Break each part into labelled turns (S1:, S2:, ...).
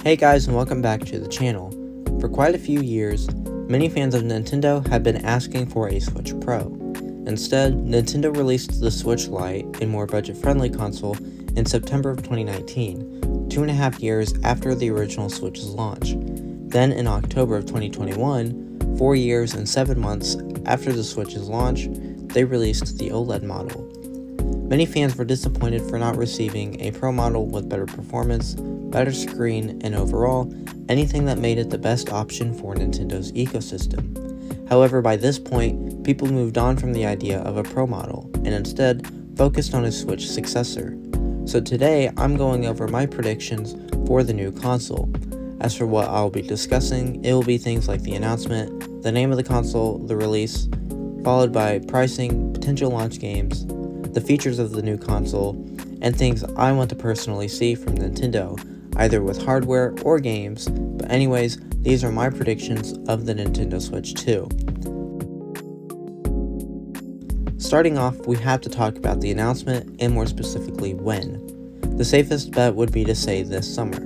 S1: Hey guys, and welcome back to the channel. For quite a few years, many fans of Nintendo have been asking for a Switch Pro. Instead, Nintendo released the Switch Lite, a more budget-friendly console, in September of 2019, 2.5 years after the original Switch's launch. Then in October of 2021, 4 years and 7 months after the Switch's launch, they released the OLED model. Many fans were disappointed for not receiving a Pro model with better performance, better screen, and overall, anything that made it the best option for Nintendo's ecosystem. However, by this point, people moved on from the idea of a Pro model, and instead focused on a Switch successor. So today, I'm going over my predictions for the new console. As for what I'll be discussing, it will be things like the announcement, the name of the console, the release, followed by pricing, potential launch games, the features of the new console, and things I want to personally see from Nintendo, either with hardware or games. But anyways, these are my predictions of the Nintendo Switch 2. Starting off, we have to talk about the announcement, and more specifically when. The safest bet would be to say this summer.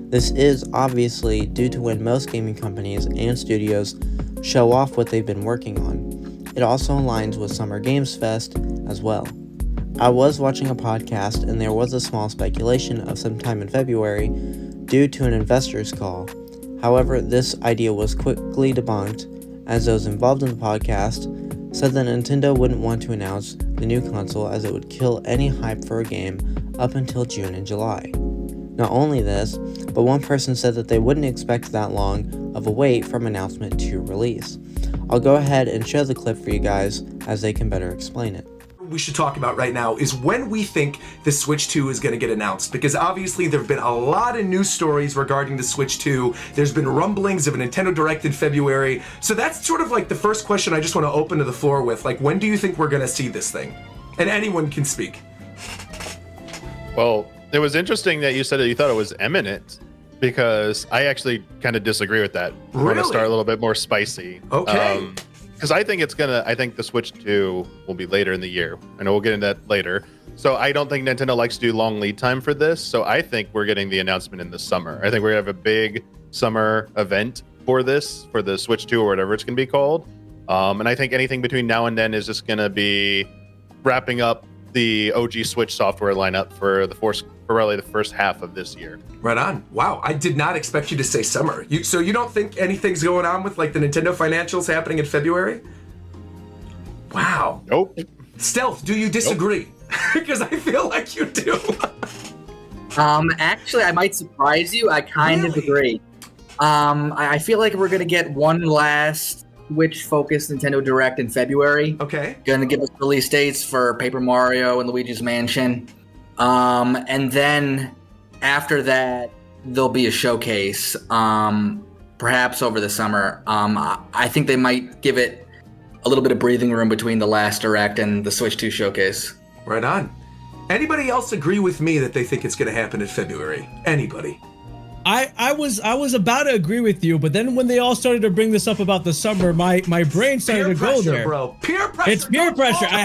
S1: This is obviously due to when most gaming companies and studios show off what they've been working on. It also aligns with Summer Games Fest as well. I was watching a podcast and there was a small speculation of sometime in February due to an investor's call. However, this idea was quickly debunked as those involved in the podcast said that Nintendo wouldn't want to announce the new console as it would kill any hype for a game up until June and July. Not only this, but one person said that they wouldn't expect that long of a wait from announcement to release. I'll go ahead and show the clip for you guys as they can better explain it.
S2: We should talk about right now is when we think the Switch 2 is going to get announced, because obviously there have been a lot of news stories regarding the Switch 2. There's been rumblings of a Nintendo Direct in February. So that's sort of like the first question I just want to open to the floor with. Like, when do you think we're going to see this thing? And anyone can speak.
S3: Well, it was interesting that you said that you thought it was imminent, because I actually kind of disagree with that. We're going to start a little bit more spicy.
S2: Okay.
S3: Because I think the Switch 2 will be later in the year. I know we'll get into that later. So I don't think Nintendo likes to do long lead time for this. So I think we're getting the announcement in the summer. I think we're going to have a big summer event for this, for the Switch 2 or whatever it's going to be called. And I think anything between now and then is just going to be wrapping up the OG Switch software lineup for really the first half of this year.
S2: Right on. Wow, I did not expect you to say summer. So you don't think anything's going on with like the Nintendo financials happening in February? Wow.
S3: Nope.
S2: Stealth, do you disagree? Because I feel like you do.
S4: Actually, I might surprise you. I kind of agree. I feel like we're gonna get one last Switch-focused Nintendo Direct in February.
S2: Okay.
S4: Gonna give us release dates for Paper Mario and Luigi's Mansion. And then after that, there'll be a showcase, perhaps over the summer. I think they might give it a little bit of breathing room between the last Direct and the Switch 2 showcase.
S2: Right on. Anybody else agree with me that they think it's going to happen in February? Anybody?
S5: I was about to agree with you, but then when they all started to bring this up about the summer, my brain started to go there.
S2: Bro. Peer pressure.
S5: It's peer pressure. I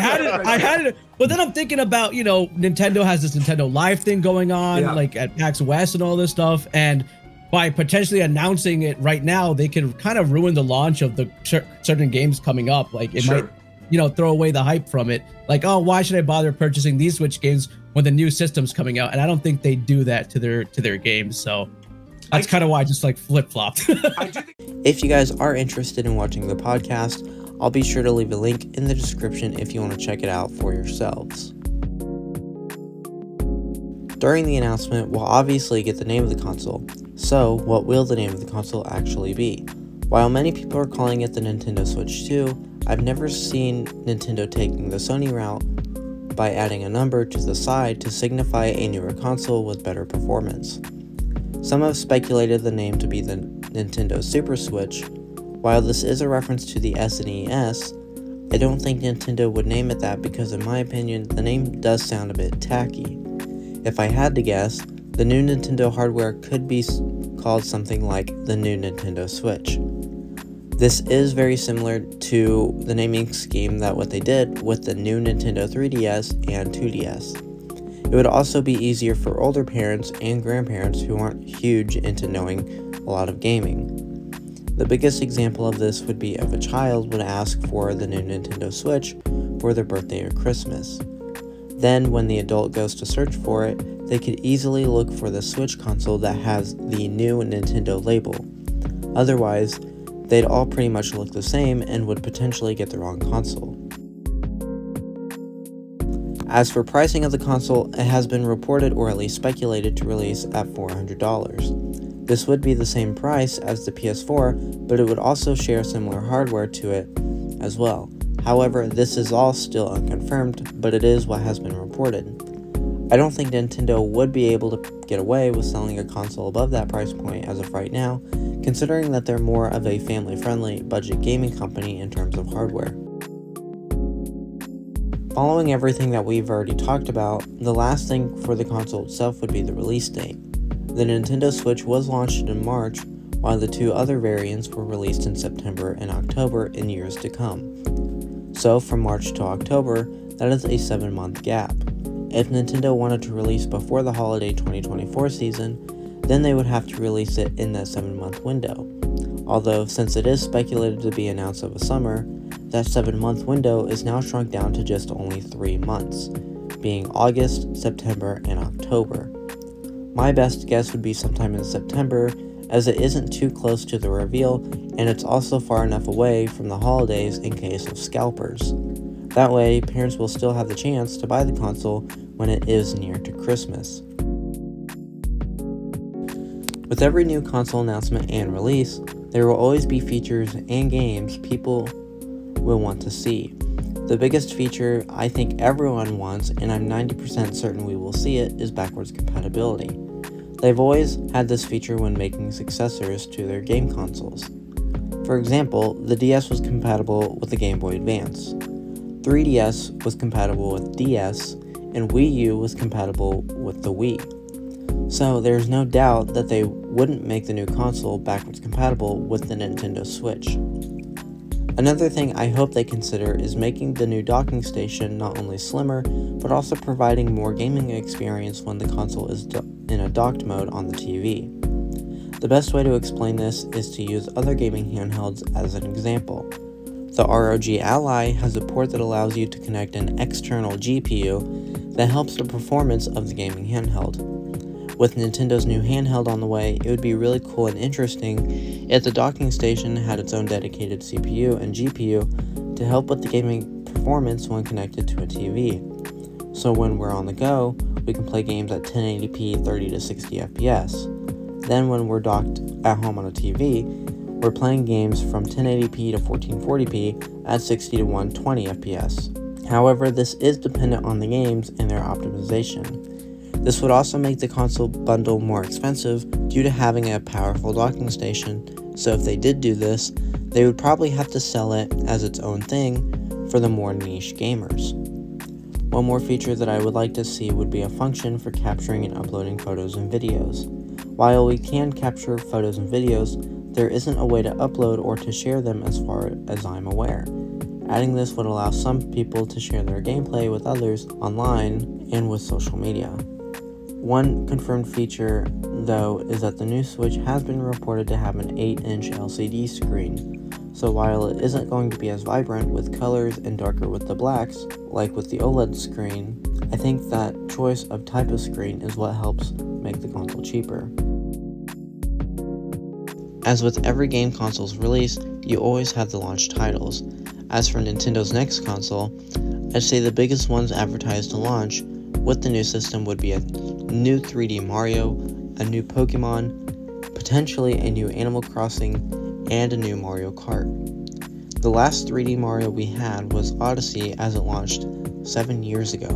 S5: had it. But then I'm thinking about, Nintendo has this Nintendo Live thing going on, like at PAX West and all this stuff, and by potentially announcing it right now, they can kind of ruin the launch of the certain games coming up. Like it might, throw away the hype from it. Like, oh, why should I bother purchasing these Switch games when the new system's coming out? And I don't think they do that to their games. So that's kind of why I just like flip-flopped.
S1: If you guys are interested in watching the podcast, I'll be sure to leave a link in the description if you want to check it out for yourselves. During the announcement, we'll obviously get the name of the console. So, what will the name of the console actually be? While many people are calling it the Nintendo Switch 2, I've never seen Nintendo taking the Sony route by adding a number to the side to signify a newer console with better performance. Some have speculated the name to be the Nintendo Super Switch. While this is a reference to the SNES, I don't think Nintendo would name it that because in my opinion, the name does sound a bit tacky. If I had to guess, the new Nintendo hardware could be called something like the new Nintendo Switch. This is very similar to the naming scheme that what they did with the new Nintendo 3DS and 2DS. It would also be easier for older parents and grandparents who aren't huge into knowing a lot of gaming. The biggest example of this would be if a child would ask for the new Nintendo Switch for their birthday or Christmas. Then, when the adult goes to search for it, they could easily look for the Switch console that has the new Nintendo label. Otherwise, they'd all pretty much look the same and would potentially get the wrong console. As for pricing of the console, it has been reported or at least speculated to release at $400. This would be the same price as the PS4, but it would also share similar hardware to it as well. However, this is all still unconfirmed, but it is what has been reported. I don't think Nintendo would be able to get away with selling a console above that price point as of right now, considering that they're more of a family-friendly budget gaming company in terms of hardware. Following everything that we've already talked about, the last thing for the console itself would be the release date. The Nintendo Switch was launched in March, while the two other variants were released in September and October in years to come. So from March to October, that is a 7-month gap. If Nintendo wanted to release before the holiday 2024 season, then they would have to release it in that 7-month window. Although, since it is speculated to be announced over summer, that 7-month window is now shrunk down to just only 3 months, being August, September, and October. My best guess would be sometime in September, as it isn't too close to the reveal, and it's also far enough away from the holidays in case of scalpers. That way, parents will still have the chance to buy the console when it is near to Christmas. With every new console announcement and release, there will always be features and games people will want to see. The biggest feature I think everyone wants, and I'm 90% certain we will see it, is backwards compatibility. They've always had this feature when making successors to their game consoles. For example, the DS was compatible with the Game Boy Advance, 3DS was compatible with DS, and Wii U was compatible with the Wii. So there's no doubt that they wouldn't make the new console backwards compatible with the Nintendo Switch. Another thing I hope they consider is making the new docking station not only slimmer, but also providing more gaming experience when the console is in a docked mode on the TV. The best way to explain this is to use other gaming handhelds as an example. The ROG Ally has a port that allows you to connect an external GPU that helps the performance of the gaming handheld. With Nintendo's new handheld on the way, it would be really cool and interesting if the docking station had its own dedicated CPU and GPU to help with the gaming performance when connected to a TV. So when we're on the go, we can play games at 1080p 30 to 60 FPS. Then when we're docked at home on a TV, we're playing games from 1080p to 1440p at 60 to 120 FPS. However, this is dependent on the games and their optimization. This would also make the console bundle more expensive due to having a powerful docking station, so if they did do this, they would probably have to sell it as its own thing for the more niche gamers. One more feature that I would like to see would be a function for capturing and uploading photos and videos. While we can capture photos and videos, there isn't a way to upload or to share them as far as I'm aware. Adding this would allow some people to share their gameplay with others online and with social media. One confirmed feature, though, is that the new Switch has been reported to have an 8-inch LCD screen, so while it isn't going to be as vibrant with colors and darker with the blacks, like with the OLED screen, I think that choice of type of screen is what helps make the console cheaper. As with every game console's release, you always have the launch titles. As for Nintendo's next console, I'd say the biggest ones advertised to launch with the new system would be a new 3D Mario, a new Pokemon, potentially a new Animal Crossing, and a new Mario Kart. The last 3D Mario we had was Odyssey as it launched 7 years ago.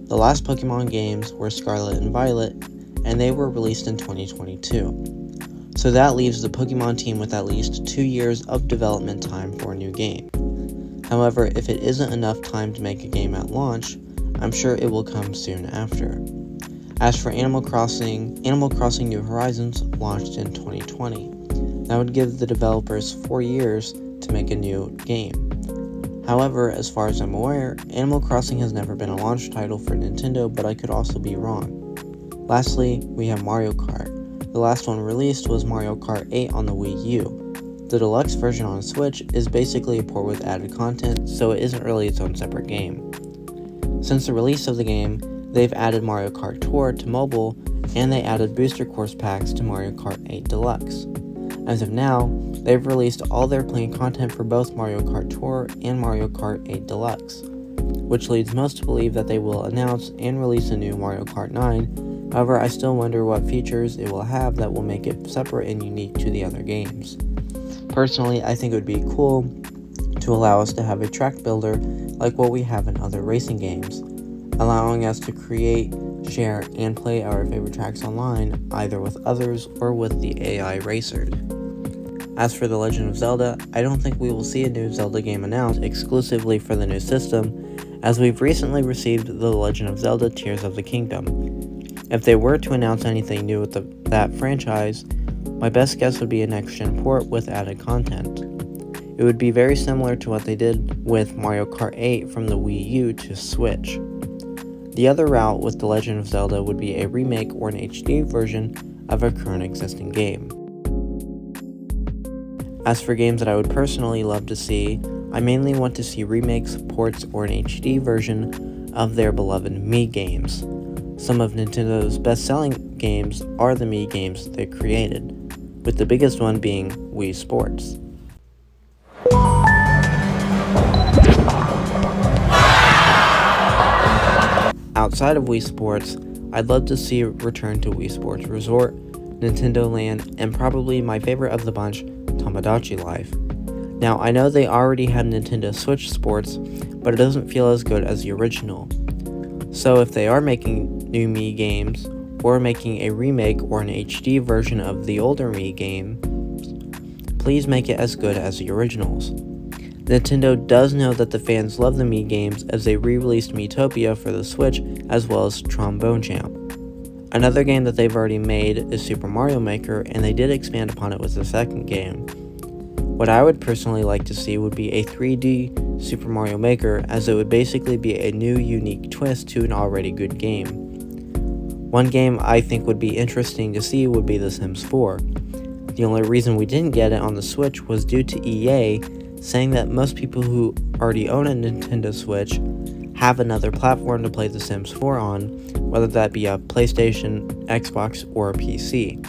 S1: The last Pokemon games were Scarlet and Violet, and they were released in 2022. So that leaves the Pokemon team with at least 2 years of development time for a new game. However, if it isn't enough time to make a game at launch, I'm sure it will come soon after. As for Animal Crossing New Horizons launched in 2020. That would give the developers 4 years to make a new game. However, as far as I'm aware, Animal Crossing has never been a launch title for Nintendo, but I could also be wrong. Lastly, we have Mario Kart. The last one released was Mario Kart 8 on the Wii U. The deluxe version on Switch is basically a port with added content, so it isn't really its own separate game. Since the release of the game, they've added Mario Kart Tour to mobile, and they added booster course packs to Mario Kart 8 Deluxe. As of now, they've released all their planned content for both Mario Kart Tour and Mario Kart 8 Deluxe, which leads most to believe that they will announce and release a new Mario Kart 9. However, I still wonder what features it will have that will make it separate and unique to the other games. Personally, I think it would be cool to allow us to have a track builder like what we have in other racing games, allowing us to create, share, and play our favorite tracks online, either with others or with the AI racers. As for The Legend of Zelda, I don't think we will see a new Zelda game announced exclusively for the new system, as we've recently received The Legend of Zelda Tears of the Kingdom. If they were to announce anything new with that franchise, my best guess would be a next-gen port with added content. It would be very similar to what they did with Mario Kart 8 from the Wii U to Switch. The other route with The Legend of Zelda would be a remake or an HD version of a current existing game. As for games that I would personally love to see, I mainly want to see remakes, ports, or an HD version of their beloved Mii games. Some of Nintendo's best-selling games are the Mii games they created, with the biggest one being Wii Sports. Outside of Wii Sports, I'd love to see a return to Wii Sports Resort, Nintendo Land, and probably my favorite of the bunch, Tomodachi Life. Now, I know they already have Nintendo Switch Sports, but it doesn't feel as good as the original. So if they are making new Mii games, or making a remake or an HD version of the older Mii game, please make it as good as the originals. Nintendo does know that the fans love the Mii games, as they re-released Miitopia for the Switch as well as Trombone Champ. Another game that they've already made is Super Mario Maker, and they did expand upon it with the second game. What I would personally like to see would be a 3D Super Mario Maker, as it would basically be a new unique twist to an already good game. One game I think would be interesting to see would be The Sims 4. The only reason we didn't get it on the Switch was due to EA saying that most people who already own a Nintendo Switch have another platform to play The Sims 4 on, whether that be a PlayStation, Xbox, or a PC.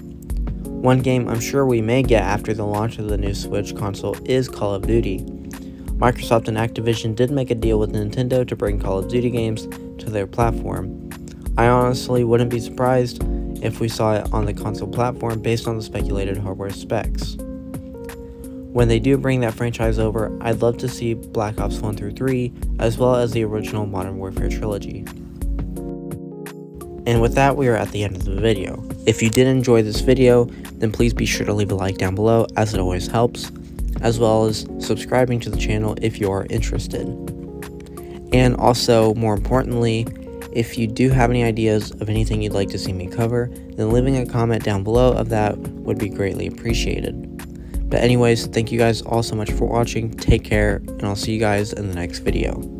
S1: One game I'm sure we may get after the launch of the new Switch console is Call of Duty. Microsoft and Activision did make a deal with Nintendo to bring Call of Duty games to their platform. I honestly wouldn't be surprised if we saw it on the console platform based on the speculated hardware specs. When they do bring that franchise over, I'd love to see Black Ops 1 through 3, as well as the original Modern Warfare trilogy. And with that, we are at the end of the video. If you did enjoy this video, then please be sure to leave a like down below, as it always helps, as well as subscribing to the channel if you are interested. And also, more importantly, if you do have any ideas of anything you'd like to see me cover, then leaving a comment down below of that would be greatly appreciated. But anyways, thank you guys all so much for watching, take care, and I'll see you guys in the next video.